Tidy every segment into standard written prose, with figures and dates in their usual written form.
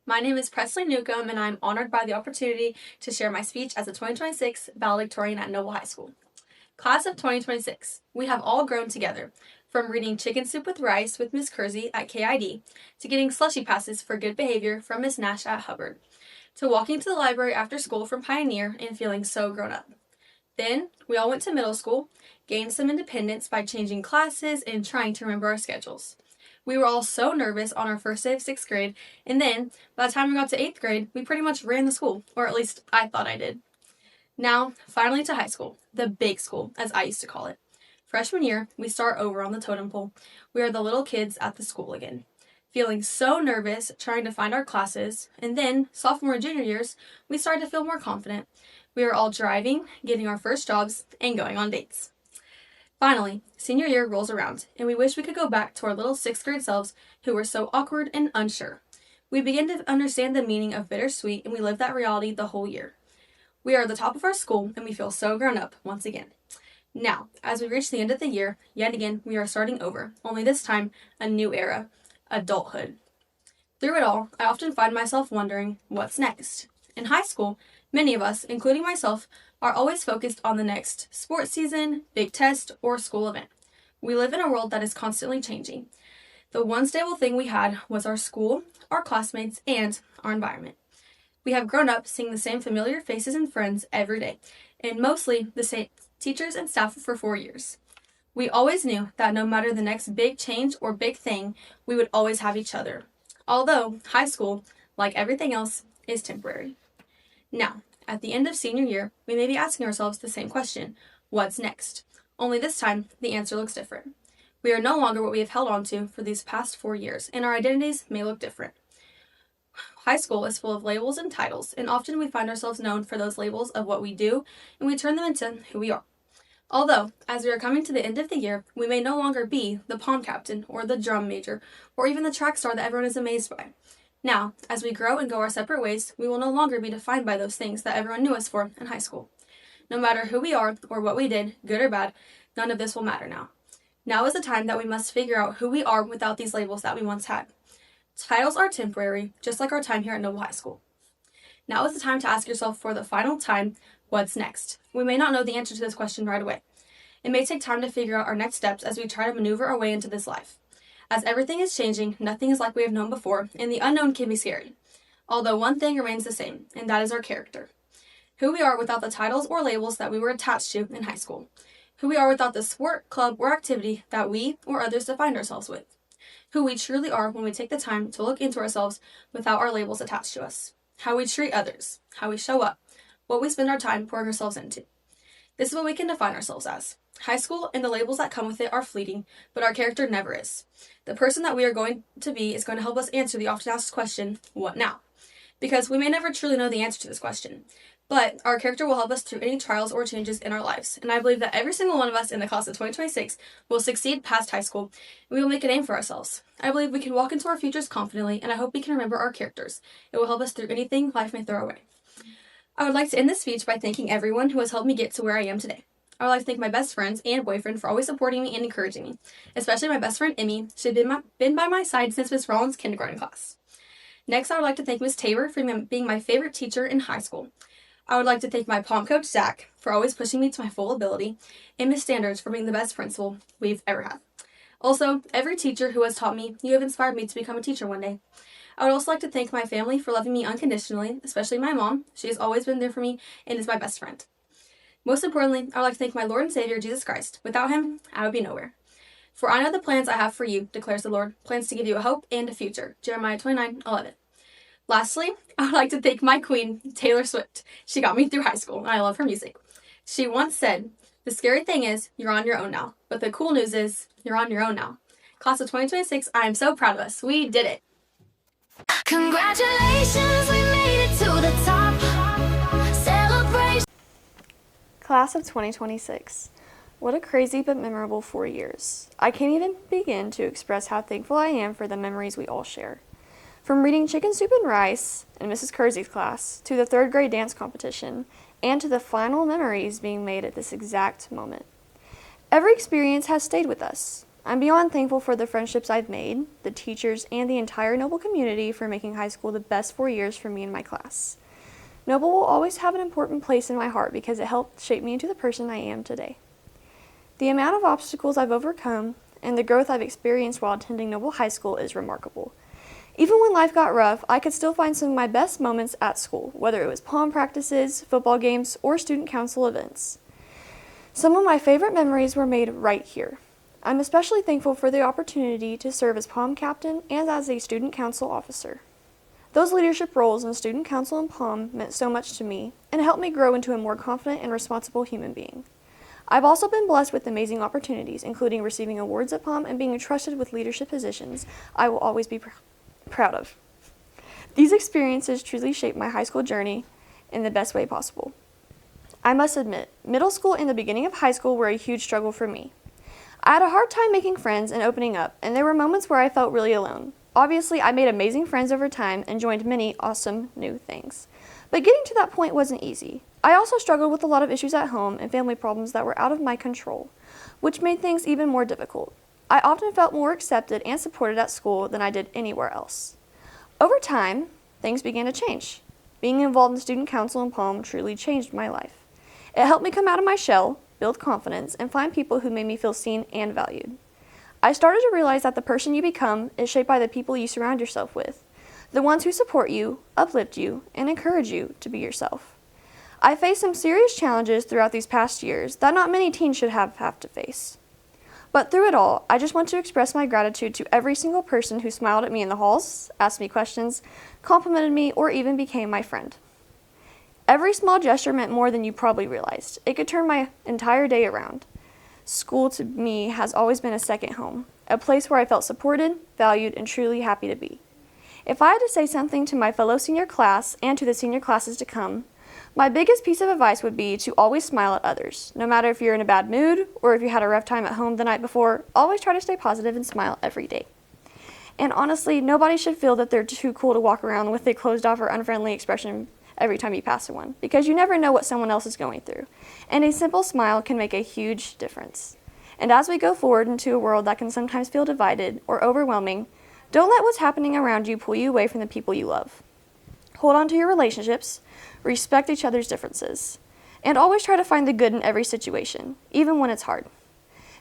My name is Presley Newcomb, and I'm honored by the opportunity to share my speech as a 2026 valedictorian at Noble High School. Class of 2026, we have all grown together, from reading Chicken Soup with Rice with Miss Kersey at KID, to getting slushy passes for good behavior from Miss Nash at Hubbard, to walking to the library after school from Pioneer and feeling so grown up. Then, we all went to middle school, gained some independence by changing classes and trying to remember our schedules. We were all so nervous on our first day of 6th grade, and then, by the time we got to 8th grade, we pretty much ran the school, or at least I thought I did. Now, finally to high school, the big school, as I used to call it. Freshman year, we start over on the totem pole. We are the little kids at the school again. Feeling so nervous, trying to find our classes, and then, sophomore and junior years, we started to feel more confident. We were all driving, getting our first jobs, and going on dates. Finally, senior year rolls around, and we wish we could go back to our little 6th grade selves who were so awkward and unsure. We begin to understand the meaning of bittersweet, and we live that reality the whole year. We are at the top of our school, and we feel so grown up once again. Now, as we reach the end of the year, yet again, we are starting over, only this time, a new era, adulthood. Through it all, I often find myself wondering, what's next? In high school, many of us, including myself, are always focused on the next sports season, big test, or school event. We live in a world that is constantly changing. The one stable thing we had was our school, our classmates, and our environment. We have grown up seeing the same familiar faces and friends every day, and mostly the same teachers and staff for 4 years. We always knew that no matter the next big change or big thing, we would always have each other. Although high school, like everything else, is temporary. Now, at the end of senior year, we may be asking ourselves the same question, what's next? Only this time, the answer looks different. We are no longer what we have held on to for these past 4 years, and our identities may look different. High school is full of labels and titles, and often we find ourselves known for those labels of what we do, and we turn them into who we are. Although, as we are coming to the end of the year, we may no longer be the pom captain, or the drum major, or even the track star that everyone is amazed by. Now, as we grow and go our separate ways, we will no longer be defined by those things that everyone knew us for in high school. No matter who we are or what we did, good or bad, none of this will matter now. Now is the time that we must figure out who we are without these labels that we once had. Titles are temporary, just like our time here at Noble High School. Now is the time to ask yourself for the final time, what's next? We may not know the answer to this question right away. It may take time to figure out our next steps as we try to maneuver our way into this life. As everything is changing, nothing is like we have known before, and the unknown can be scary. Although one thing remains the same, and that is our character. Who we are without the titles or labels that we were attached to in high school. Who we are without the sport, club, or activity that we or others defined ourselves with. Who we truly are when we take the time to look into ourselves without our labels attached to us. How we treat others. How we show up. What we spend our time pouring ourselves into. This is what we can define ourselves as. High school and the labels that come with it are fleeting, but our character never is. The person that we are going to be is going to help us answer the often asked question, what now? Because we may never truly know the answer to this question, but our character will help us through any trials or changes in our lives, and I believe that every single one of us in the class of 2026 will succeed past high school, and we will make a name for ourselves. I believe we can walk into our futures confidently, and I hope we can remember our characters. It will help us through anything life may throw our way. I would like to end this speech by thanking everyone who has helped me get to where I am today. I would like to thank my best friends and boyfriend for always supporting me and encouraging me, especially my best friend Emmy. She has been by my side since Miss Rollins' kindergarten class. Next, I would like to thank Miss Tabor for being my favorite teacher in high school. I would like to thank my pom coach Zach for always pushing me to my full ability, and Miss Standards for being the best principal we've ever had. Also, every teacher who has taught me, you have inspired me to become a teacher one day. I would also like to thank my family for loving me unconditionally, especially my mom. She has always been there for me and is my best friend. Most importantly, I would like to thank my Lord and Savior, Jesus Christ. Without him, I would be nowhere. For I know the plans I have for you, declares the Lord, plans to give you a hope and a future. Jeremiah 29:11. Lastly, I would like to thank my queen, Taylor Swift. She got me through high school, and I love her music. She once said, the scary thing is, you're on your own now. But the cool news is, you're on your own now. Class of 2026, I am so proud of us. We did it. Congratulations, we made it to the top. Celebration. Class of 2026. What a crazy but memorable 4 years. I can't even begin to express how thankful I am for the memories we all share. From reading Chicken Soup and Rice in Mrs. Kersey's class, to the 3rd grade dance competition, and to the final memories being made at this exact moment. Every experience has stayed with us. I'm beyond thankful for the friendships I've made, the teachers, and the entire Noble community for making high school the best 4 years for me and my class. Noble will always have an important place in my heart because it helped shape me into the person I am today. The amount of obstacles I've overcome and the growth I've experienced while attending Noble High School is remarkable. Even when life got rough, I could still find some of my best moments at school, whether it was pom practices, football games, or student council events. Some of my favorite memories were made right here. I'm especially thankful for the opportunity to serve as pom captain and as a student council officer. Those leadership roles in student council and pom meant so much to me and helped me grow into a more confident and responsible human being. I've also been blessed with amazing opportunities, including receiving awards at pom and being entrusted with leadership positions I will always be proud of. These experiences truly shaped my high school journey in the best way possible. I must admit, middle school and the beginning of high school were a huge struggle for me. I had a hard time making friends and opening up, and there were moments where I felt really alone. Obviously, I made amazing friends over time and joined many awesome new things. But getting to that point wasn't easy. I also struggled with a lot of issues at home and family problems that were out of my control, which made things even more difficult. I often felt more accepted and supported at school than I did anywhere else. Over time, things began to change. Being involved in student council and pom truly changed my life. It helped me come out of my shell, build confidence, and find people who made me feel seen and valued. I started to realize that the person you become is shaped by the people you surround yourself with, the ones who support you, uplift you, and encourage you to be yourself. I faced some serious challenges throughout these past years that not many teens should have to face. But through it all, I just want to express my gratitude to every single person who smiled at me in the halls, asked me questions, complimented me, or even became my friend. Every small gesture meant more than you probably realized. It could turn my entire day around. School to me has always been a second home, a place where I felt supported, valued, and truly happy to be. If I had to say something to my fellow senior class and to the senior classes to come, my biggest piece of advice would be to always smile at others. No matter if you're in a bad mood or if you had a rough time at home the night before, always try to stay positive and smile every day. And honestly, nobody should feel that they're too cool to walk around with a closed off or unfriendly expression every time you pass one, because you never know what someone else is going through. And a simple smile can make a huge difference. And as we go forward into a world that can sometimes feel divided or overwhelming, don't let what's happening around you pull you away from the people you love. Hold on to your relationships, respect each other's differences, and always try to find the good in every situation, even when it's hard.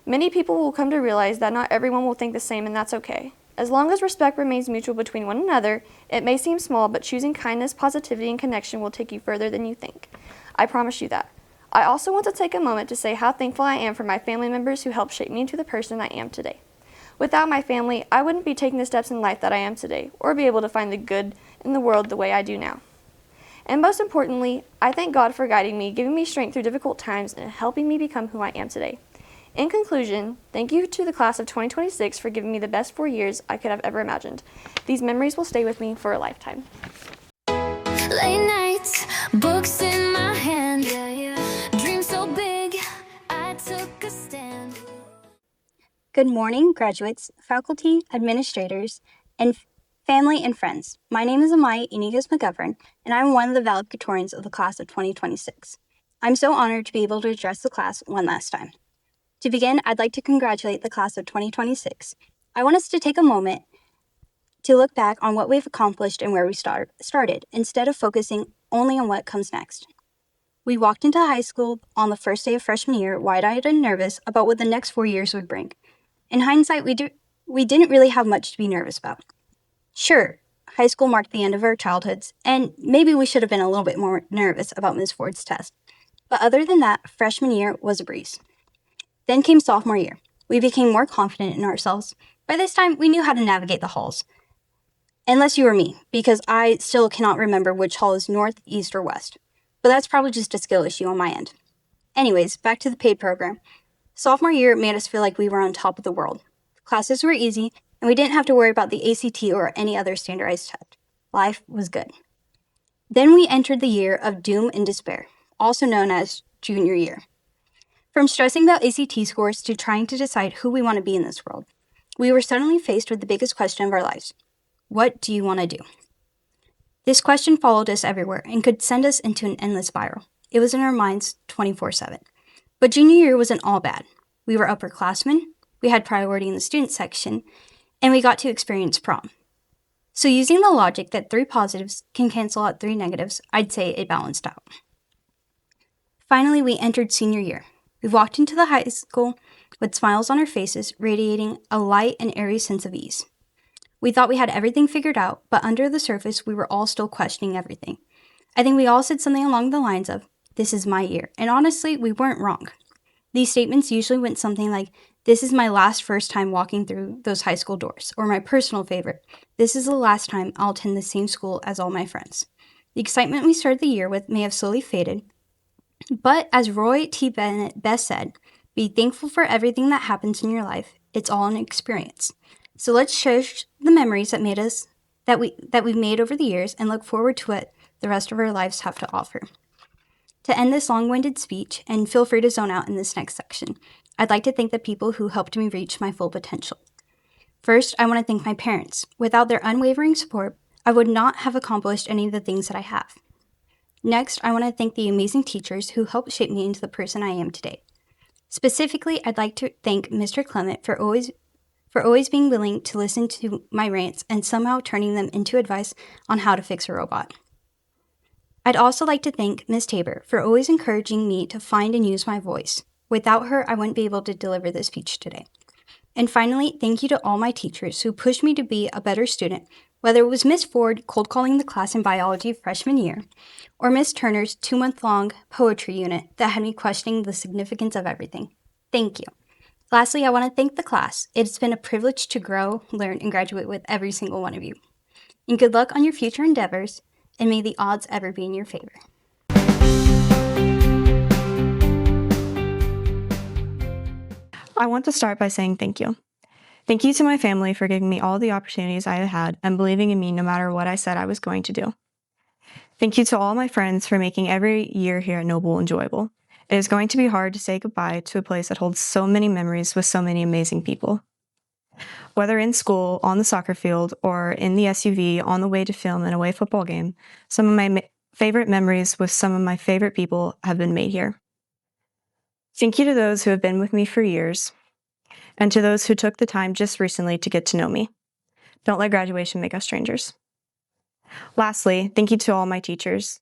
Many people will come to realize that not everyone will think the same, and that's okay. As long as respect remains mutual between one another, it may seem small, but choosing kindness, positivity, and connection will take you further than you think. I promise you that. I also want to take a moment to say how thankful I am for my family members who helped shape me into the person I am today. Without my family, I wouldn't be taking the steps in life that I am today, or be able to find the good in the world the way I do now. And most importantly, I thank God for guiding me, giving me strength through difficult times, and helping me become who I am today. In conclusion, thank you to the class of 2026 for giving me the best 4 years I could have ever imagined. These memories will stay with me for a lifetime. Late nights, books in my hand. Dreams so big, I took a stand. Good morning, graduates, faculty, administrators, and family and friends. My name is Amaya Inigas McGovern, and I'm one of the valedictorians of the class of 2026. I'm so honored to be able to address the class one last time. To begin, I'd like to congratulate the class of 2026. I want us to take a moment to look back on what we've accomplished and where we started, instead of focusing only on what comes next. We walked into high school on the first day of freshman year, wide-eyed and nervous about what the next 4 years would bring. In hindsight, we didn't really have much to be nervous about. Sure, high school marked the end of our childhoods, and maybe we should have been a little bit more nervous about Ms. Ford's test. But other than that, freshman year was a breeze. Then came sophomore year. We became more confident in ourselves. By this time, we knew how to navigate the halls. Unless you or me, because I still cannot remember which hall is north, east, or west. But that's probably just a skill issue on my end. Anyways, back to the paid program. Sophomore year made us feel like we were on top of the world. Classes were easy, and we didn't have to worry about the ACT or any other standardized test. Life was good. Then we entered the year of doom and despair, also known as junior year. From stressing about ACT scores to trying to decide who we want to be in this world, we were suddenly faced with the biggest question of our lives. What do you want to do? This question followed us everywhere and could send us into an endless spiral. It was in our minds 24/7. But junior year wasn't all bad. We were upperclassmen, we had priority in the student section, and we got to experience prom. So using the logic that 3 positives can cancel out 3 negatives, I'd say it balanced out. Finally, we entered senior year. We walked into the high school with smiles on our faces, radiating a light and airy sense of ease. We thought we had everything figured out, but under the surface, we were all still questioning everything. I think we all said something along the lines of, "This is my year," and honestly, we weren't wrong. These statements usually went something like, "This is my first time walking through those high school doors," or my personal favorite, "This is the last time I'll attend the same school as all my friends." The excitement we started the year with may have slowly faded, but as Roy T. Bennett best said, "Be thankful for everything that happens in your life. It's all an experience." So let's cherish the memories that we've made over the years and look forward to what the rest of our lives have to offer. To end this long-winded speech, and feel free to zone out in this next section, I'd like to thank the people who helped me reach my full potential. First, I want to thank my parents. Without their unwavering support, I would not have accomplished any of the things that I have. Next, I want to thank the amazing teachers who helped shape me into the person I am today. Specifically, I'd like to thank Mr. Clement for always being willing to listen to my rants and somehow turning them into advice on how to fix a robot. I'd also like to thank Ms. Tabor for always encouraging me to find and use my voice. Without her, I wouldn't be able to deliver this speech today. And finally, thank you to all my teachers who pushed me to be a better student, whether it was Miss Ford cold calling the class in biology freshman year, or Miss Turner's 2-month-long poetry unit that had me questioning the significance of everything. Thank you. Lastly, I want to thank the class. It's been a privilege to grow, learn, and graduate with every single one of you. And good luck on your future endeavors, and may the odds ever be in your favor. I want to start by saying thank you. Thank you to my family for giving me all the opportunities I have had and believing in me no matter what I said I was going to do. Thank you to all my friends for making every year here at Noble enjoyable. It is going to be hard to say goodbye to a place that holds so many memories with so many amazing people. Whether in school, on the soccer field, or in the SUV on the way to film an away football game, some of my favorite memories with some of my favorite people have been made here. Thank you to those who have been with me for years, and to those who took the time just recently to get to know me. Don't let graduation make us strangers. Lastly, thank you to all my teachers.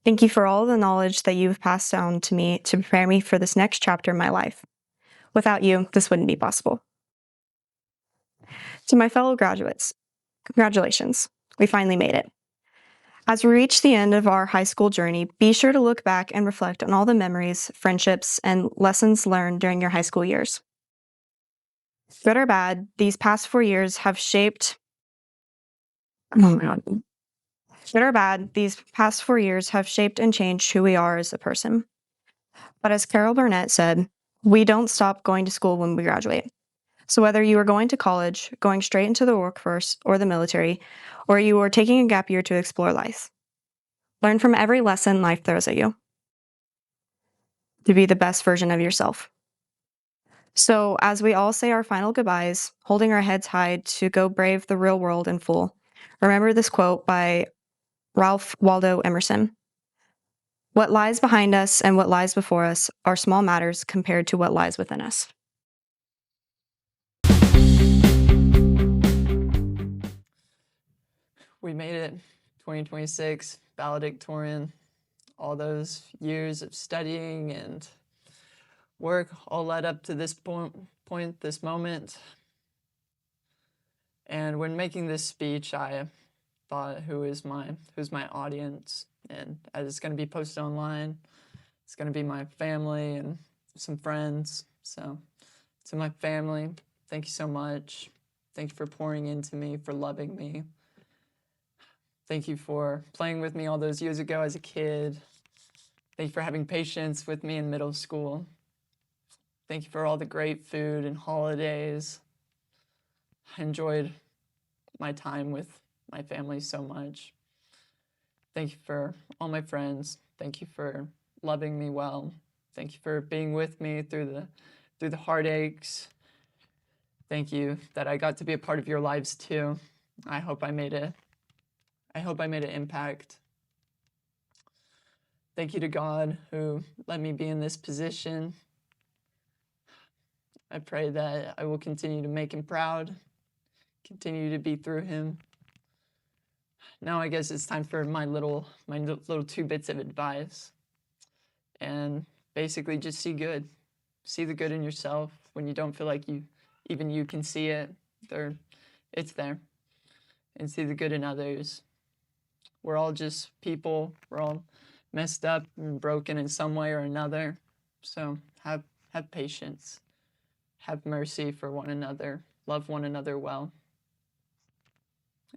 Thank you for all the knowledge that you've passed down to me to prepare me for this next chapter in my life. Without you, this wouldn't be possible. To my fellow graduates, congratulations, we finally made it. As we reach the end of our high school journey, be sure to look back and reflect on all the memories, friendships, and lessons learned during your high school years. Good or bad, these past 4 years have shaped... Oh my God. Good or bad, these past 4 years have shaped and changed who we are as a person. But as Carol Burnett said, we don't stop going to school when we graduate. So whether you are going to college, going straight into the workforce or the military, or you are taking a gap year to explore life, learn from every lesson life throws at you to be the best version of yourself. So as we all say our final goodbyes, holding our heads high to go brave the real world in full, remember this quote by Ralph Waldo Emerson. What lies behind us and what lies before us are small matters compared to what lies within us. We made it, 2026, valedictorian. All those years of studying and work all led up to this point, this moment. And when making this speech, I thought, who's my audience? And as it's going to be posted online, it's going to be my family and some friends. So to my family, thank you so much. Thank you for pouring into me, for loving me. Thank you for playing with me all those years ago as a kid. Thank you for having patience with me in middle school. Thank you for all the great food and holidays. I enjoyed my time with my family so much. Thank you for all my friends. Thank you for loving me well. Thank you for being with me through the heartaches. Thank you that I got to be a part of your lives too. I hope I made an impact. Thank you to God who let me be in this position. I pray that I will continue to make him proud, continue to be through him. Now I guess it's time for my little 2 bits of advice. And basically just see good. See the good in yourself when you don't feel like even you can see it. It's there. And see the good in others. We're all just people. We're all messed up and broken in some way or another. So have patience. Have mercy for one another. Love one another well.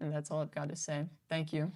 And that's all I've got to say. Thank you.